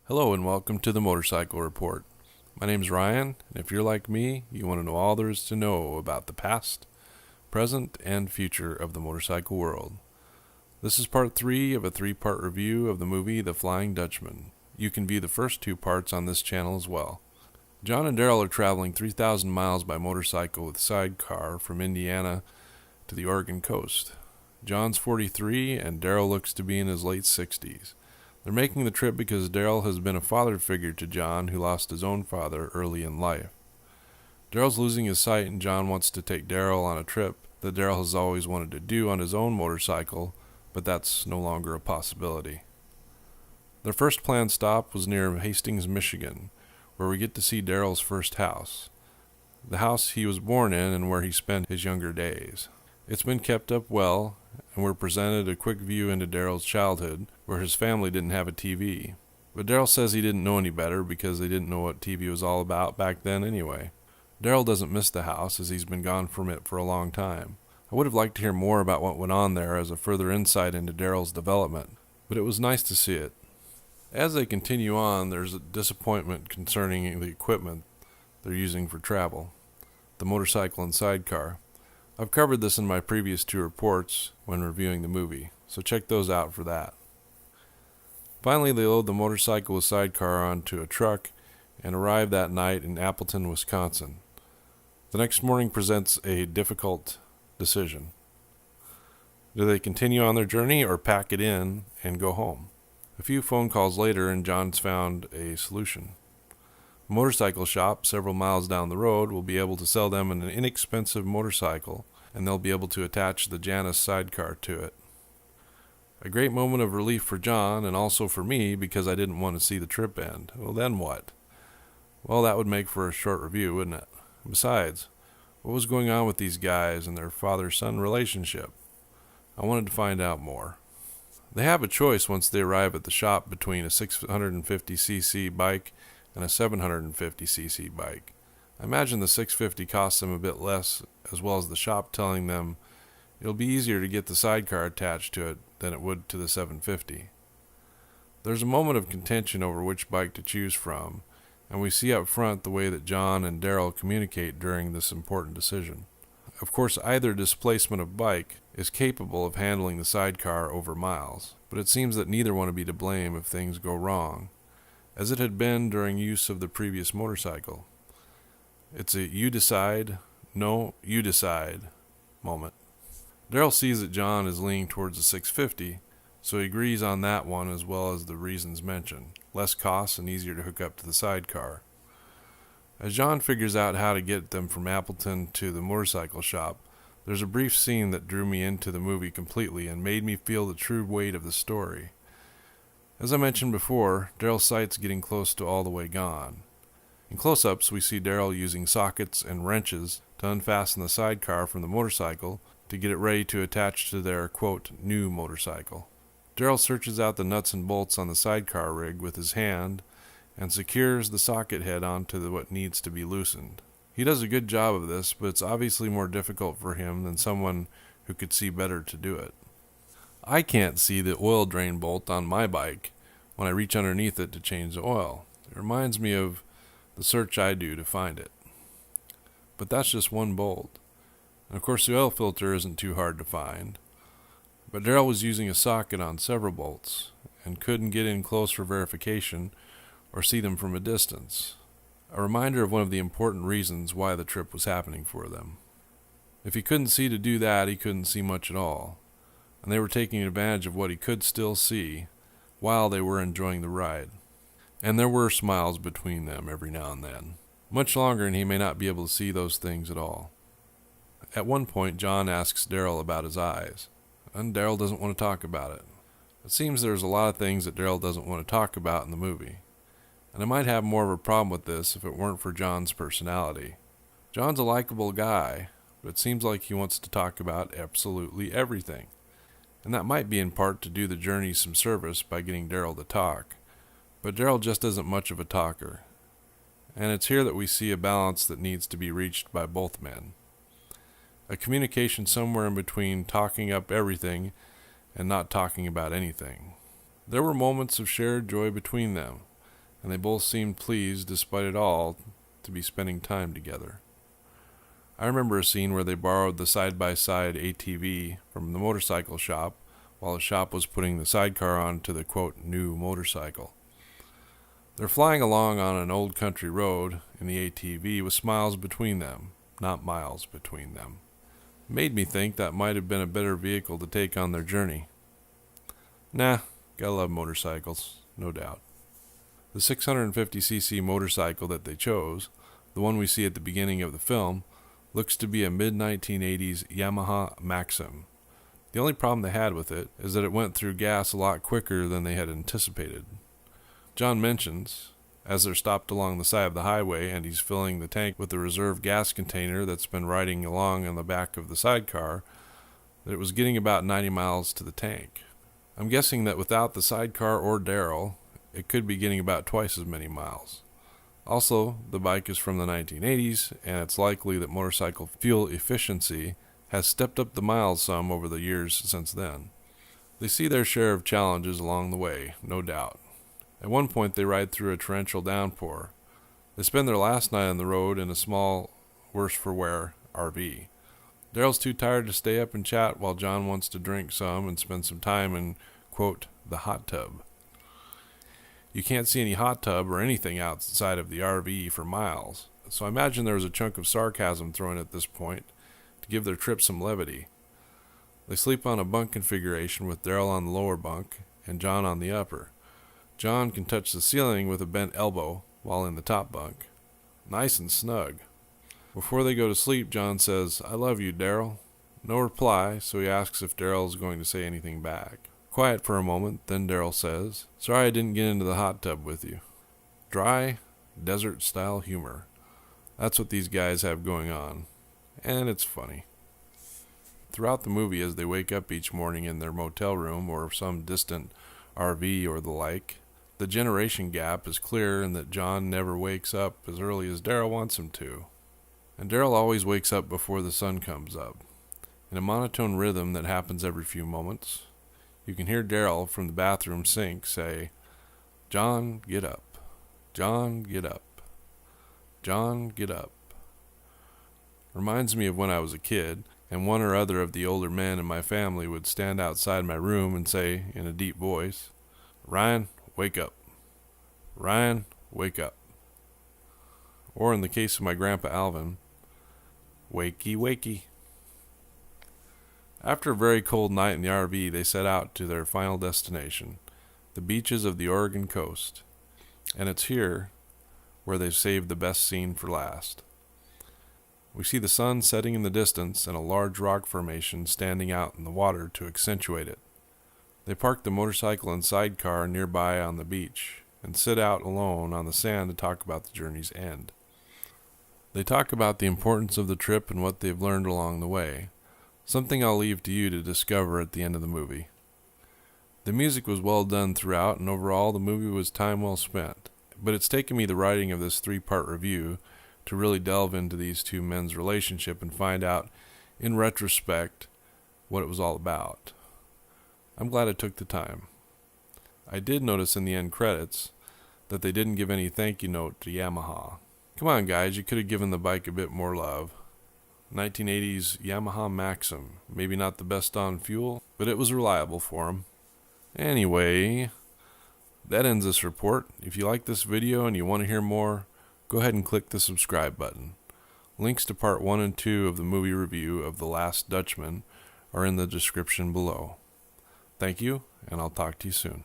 Hello and welcome to the Motorcycle Report. My name's Ryan, and if you're like me, you want to know all there is to know about the past, present, and future of the motorcycle world. This is part 3 of a 3-part review of the movie The Flying Dutchman. You can view the first 2 parts on this channel as well. John and Daryl are traveling 3,000 miles by motorcycle with sidecar from Indiana to the Oregon coast. John's 43 and Daryl looks to be in his late 60s. They're making the trip because Daryl has been a father figure to John, who lost his own father early in life. Daryl's losing his sight, and John wants to take Daryl on a trip that Daryl has always wanted to do on his own motorcycle, but that's no longer a possibility. Their first planned stop was near Hastings, Michigan, where we get to see Daryl's first house, the house he was born in and where he spent his younger days. It's been kept up well, and we're presented a quick view into Daryl's childhood, where his family didn't have a TV. But Daryl says he didn't know any better because they didn't know what TV was all about back then anyway. Daryl doesn't miss the house as he's been gone from it for a long time. I would have liked to hear more about what went on there as a further insight into Daryl's development, but it was nice to see it. As they continue on, there's a disappointment concerning the equipment they're using for travel, the motorcycle and sidecar. I've covered this in my previous 2 reports when reviewing the movie, so check those out for that. Finally, they load the motorcycle with sidecar onto a truck and arrive that night in Appleton, Wisconsin. The next morning presents a difficult decision. Do they continue on their journey or pack it in and go home? A few phone calls later and John's found a solution. A motorcycle shop several miles down the road will be able to sell them an inexpensive motorcycle, and they'll be able to attach the Janus sidecar to it. A great moment of relief for John, and also for me, because I didn't want to see the trip end. Well, then what? Well, that would make for a short review, wouldn't it? Besides, what was going on with these guys and their father-son relationship? I wanted to find out more. They have a choice once they arrive at the shop between a 650cc bike and a 750cc bike. I imagine the 650 costs them a bit less, as well as the shop telling them it'll be easier to get the sidecar attached to it than it would to the 750. There's a moment of contention over which bike to choose from, and we see up front the way that John and Daryl communicate during this important decision. Of course, either displacement of bike is capable of handling the sidecar over miles, but it seems that neither want to be to blame if things go wrong, as it had been during use of the previous motorcycle. It's a you decide, no, you decide moment. Daryl sees that John is leaning towards the 650, so he agrees on that one as well as the reasons mentioned, less costs and easier to hook up to the sidecar. As John figures out how to get them from Appleton to the motorcycle shop, there's a brief scene that drew me into the movie completely and made me feel the true weight of the story. As I mentioned before, Daryl's sight's getting close to all the way gone. In close-ups, we see Daryl using sockets and wrenches to unfasten the sidecar from the motorcycle to get it ready to attach to their, quote, new motorcycle. Daryl searches out the nuts and bolts on the sidecar rig with his hand and secures the socket head onto what needs to be loosened. He does a good job of this, but it's obviously more difficult for him than someone who could see better to do it. I can't see the oil drain bolt on my bike when I reach underneath it to change the oil. It reminds me of the search I do to find it. But that's just one bolt. And of course the oil filter isn't too hard to find. But Daryl was using a socket on several bolts and couldn't get in close for verification or see them from a distance. A reminder of one of the important reasons why the trip was happening for them. If he couldn't see to do that, he couldn't see much at all. And they were taking advantage of what he could still see while they were enjoying the ride. And there were smiles between them every now and then. Much longer and he may not be able to see those things at all. At one point, John asks Daryl about his eyes, and Daryl doesn't want to talk about it. It seems there's a lot of things that Daryl doesn't want to talk about in the movie, and I might have more of a problem with this if it weren't for John's personality. John's a likable guy, but it seems like he wants to talk about absolutely everything. And that might be in part to do the journey some service by getting Daryl to talk. But Daryl just isn't much of a talker. And it's here that we see a balance that needs to be reached by both men. A communication somewhere in between talking up everything and not talking about anything. There were moments of shared joy between them, and they both seemed pleased, despite it all, to be spending time together. I remember a scene where they borrowed the side-by-side ATV from the motorcycle shop while the shop was putting the sidecar onto the, quote, new motorcycle. They're flying along on an old country road in the ATV with smiles between them, not miles between them. It made me think that might have been a better vehicle to take on their journey. Nah, gotta love motorcycles, no doubt. The 650cc motorcycle that they chose, the one we see at the beginning of the film, looks to be a mid-1980s Yamaha Maxim. The only problem they had with it is that it went through gas a lot quicker than they had anticipated. John mentions, as they're stopped along the side of the highway and he's filling the tank with the reserve gas container that's been riding along on the back of the sidecar, that it was getting about 90 miles to the tank. I'm guessing that without the sidecar or Daryl, it could be getting about twice as many miles. Also, the bike is from the 1980s, and it's likely that motorcycle fuel efficiency has stepped up the miles some over the years since then. They see their share of challenges along the way, no doubt. At one point, they ride through a torrential downpour. They spend their last night on the road in a small, worse-for-wear RV. Daryl's too tired to stay up and chat while John wants to drink some and spend some time in, quote, the hot tub. You can't see any hot tub or anything outside of the RV for miles, so I imagine there was a chunk of sarcasm thrown at this point to give their trip some levity. They sleep on a bunk configuration with Daryl on the lower bunk and John on the upper. John can touch the ceiling with a bent elbow while in the top bunk. Nice and snug. Before they go to sleep, John says, "I love you, Daryl." No reply, so he asks if Daryl is going to say anything back. Quiet for a moment, then Daryl says, "Sorry I didn't get into the hot tub with you." Dry, desert-style humor. That's what these guys have going on. And it's funny. Throughout the movie, as they wake up each morning in their motel room or some distant RV or the like, the generation gap is clear in that John never wakes up as early as Daryl wants him to. And Daryl always wakes up before the sun comes up, in a monotone rhythm that happens every few moments. You can hear Daryl from the bathroom sink say, "John, get up. John, get up. John, get up." Reminds me of when I was a kid, and one or other of the older men in my family would stand outside my room and say, in a deep voice, "Ryan, wake up. Ryan, wake up." Or in the case of my grandpa Alvin, "Wakey, wakey." After a very cold night in the RV, they set out to their final destination, the beaches of the Oregon coast. And it's here where they've saved the best scene for last. We see the sun setting in the distance and a large rock formation standing out in the water to accentuate it. They park the motorcycle and sidecar nearby on the beach and sit out alone on the sand to talk about the journey's end. They talk about the importance of the trip and what they've learned along the way, something I'll leave to you to discover at the end of the movie. The music was well done throughout, and overall the movie was time well spent, but it's taken me the writing of this 3-part review to really delve into these two men's relationship and find out, in retrospect, what it was all about. I'm glad I took the time. I did notice in the end credits that they didn't give any thank you note to Yamaha. Come on, guys, you could have given the bike a bit more love. 1980s Yamaha Maxim. Maybe not the best on fuel, but it was reliable for them. Anyway, that ends this report. If you like this video and you want to hear more, go ahead and click the subscribe button. Links to part 1 and 2 of the movie review of The Last Dutchman are in the description below. Thank you, and I'll talk to you soon.